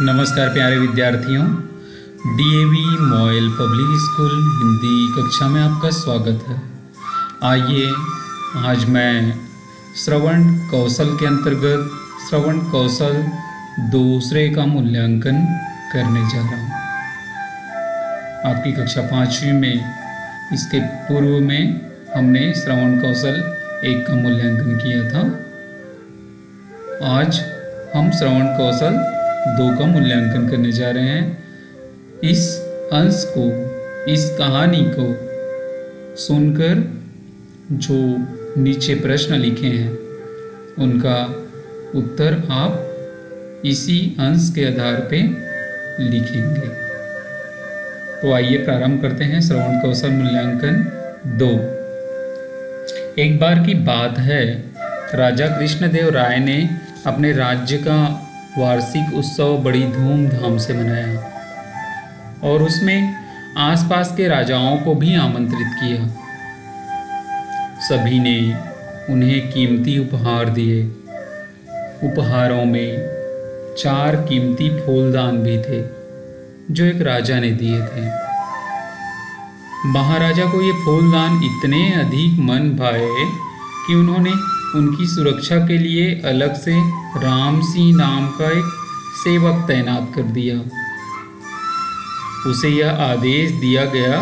नमस्कार प्यारे विद्यार्थियों, DAV MOIL public school Hindi कक्षा में आपका स्वागत है। आइए आज मैं श्रवण कौशल के अंतर्गत श्रवण कौशल दूसरे का मूल्यांकन करने जा रहा हूँ। आपकी कक्षा 5वीं में इसके पूर्व में हमने श्रवण कौशल 1 का मूल्यांकन किया था। आज हम श्रवण कौशल 2 का मूल्यांकन करने जा रहे हैं। इस अंश को, इस कहानी को सुनकर जो नीचे प्रश्न लिखे हैं उनका उत्तर आप इसी अंश के आधार पे लिखेंगे। तो आइए प्रारंभ करते हैं श्रवण कौशल मूल्यांकन 2। एक बार की बात है, राजा कृष्णदेव राय ने अपने राज्य का वार्षिक उत्सव बड़ी धूमधाम से मनाया और उसमें आसपास के राजाओं को भी आमंत्रित किया। सभी ने उन्हें कीमती उपहार दिए। उपहारों में 4 कीमती फूलदान भी थे जो एक राजा ने दिए थे। महाराजा को ये फूलदान इतने अधिक मन भाए कि उन्होंने उनकी सुरक्षा के लिए अलग से राम सिंह नाम का एक सेवक तैनात कर दिया। उसे यह आदेश दिया गया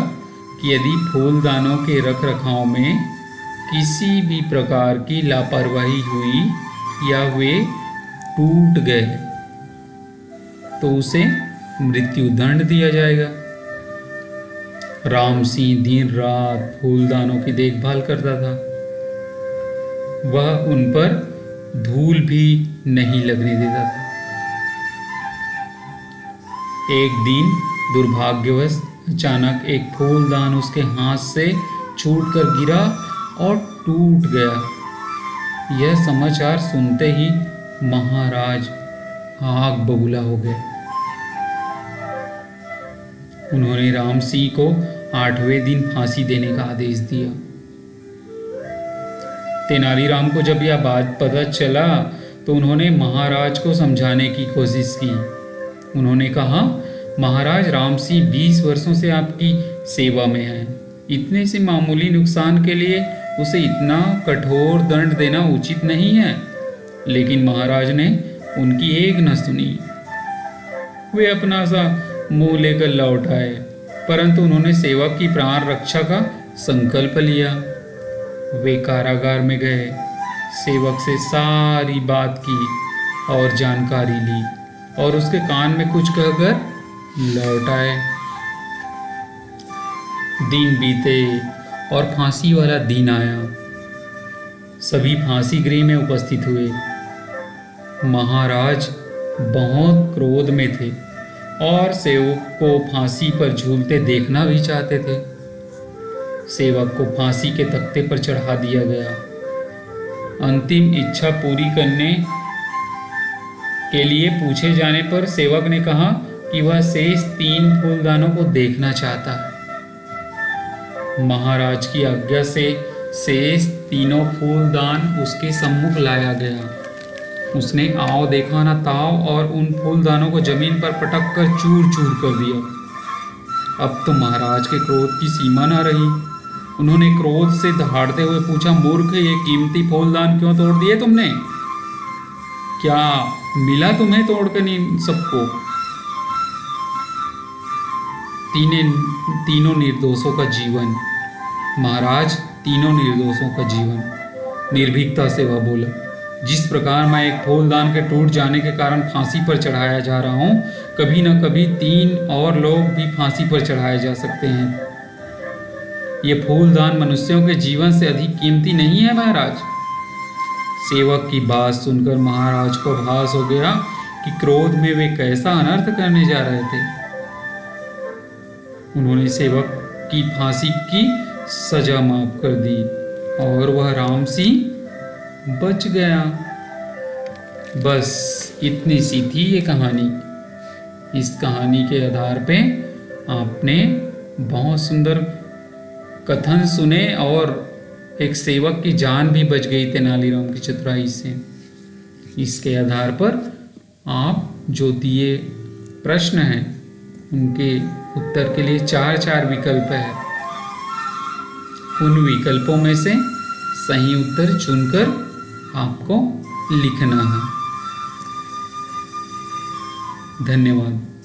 कि यदि फूलदानों के रखरखाव में किसी भी प्रकार की लापरवाही हुई या वे टूट गए तो उसे मृत्युदंड दिया जाएगा। राम सिंह दिन रात फूलदानों की देखभाल करता था। वह उन पर धूल भी नहीं लगने देता था। एक दिन दुर्भाग्यवश अचानक एक फूलदान उसके हाथ से छूटकर गिरा और टूट गया। यह समाचार सुनते ही महाराज आग बबूला हो गए। उन्होंने राम सिंह को 8वें दिन फांसी देने का आदेश दिया। तेनालीराम को जब यह बात पता चला तो उन्होंने महाराज को समझाने की कोशिश की। उन्होंने कहा, महाराज, राम सिंह 20 वर्षों से आपकी सेवा में है। इतने से मामूली नुकसान के लिए उसे इतना कठोर दंड देना उचित नहीं है। लेकिन महाराज ने उनकी एक न सुनी। वे अपना सा मुंह लेकर लौट आए, परंतु उन्होंने सेवक की प्राण रक्षा का संकल्प लिया। वे कारागार में गए, सेवक से सारी बात की और जानकारी ली और उसके कान में कुछ कहकर लौट आए। दिन बीते और फांसी वाला दिन आया। सभी फांसी गृह में उपस्थित हुए। महाराज बहुत क्रोध में थे और सेवक को फांसी पर झूलते देखना भी चाहते थे। सेवक को फांसी के तख्ते पर चढ़ा दिया गया। अंतिम इच्छा पूरी करने के लिए पूछे जाने पर सेवक ने कहा कि वह शेष 3 फूलदानों को देखना चाहता है। महाराज की आज्ञा से शेष 3 फूलदान उसके सम्मुख लाया गया। उसने आओ देखा ना ताव और उन फूलदानों को जमीन पर पटक कर चूर चूर कर दिया। अब तो महाराज के क्रोध की सीमा न रही। उन्होंने क्रोध से दहाड़ते हुए पूछा, मूर्ख, ये कीमती फूलदान क्यों तोड़ दिए तुमने? क्या मिला तुम्हें तोड़कर इन सबको? तीनों निर्दोषों का जीवन। महाराज, तीनों निर्दोषों का जीवन। निर्भीकता से वह बोला, जिस प्रकार मैं एक फूलदान के टूट जाने के कारण फांसी पर चढ़ाया जा रहा हूँ, कभी न कभी 3 और लोग भी फांसी पर चढ़ाए जा सकते हैं। ये फूलदान मनुष्यों के जीवन से अधिक कीमती नहीं है महाराज। सेवक की बात सुनकर महाराज को आभास हो गया कि क्रोध में वे कैसा अनर्थ करने जा रहे थे। उन्होंने सेवक की फांसी की सजा माफ कर दी और वह राम सिंह बच गया। बस इतनी सी थी ये कहानी। इस कहानी के आधार पे आपने बहुत सुंदर कथन सुने और एक सेवक की जान भी बच गई तेनालीराम की चतुराई से। इसके आधार पर आप जो दिए प्रश्न हैं उनके उत्तर के लिए चार चार विकल्प है। उन विकल्पों में से सही उत्तर चुनकर आपको लिखना है। धन्यवाद।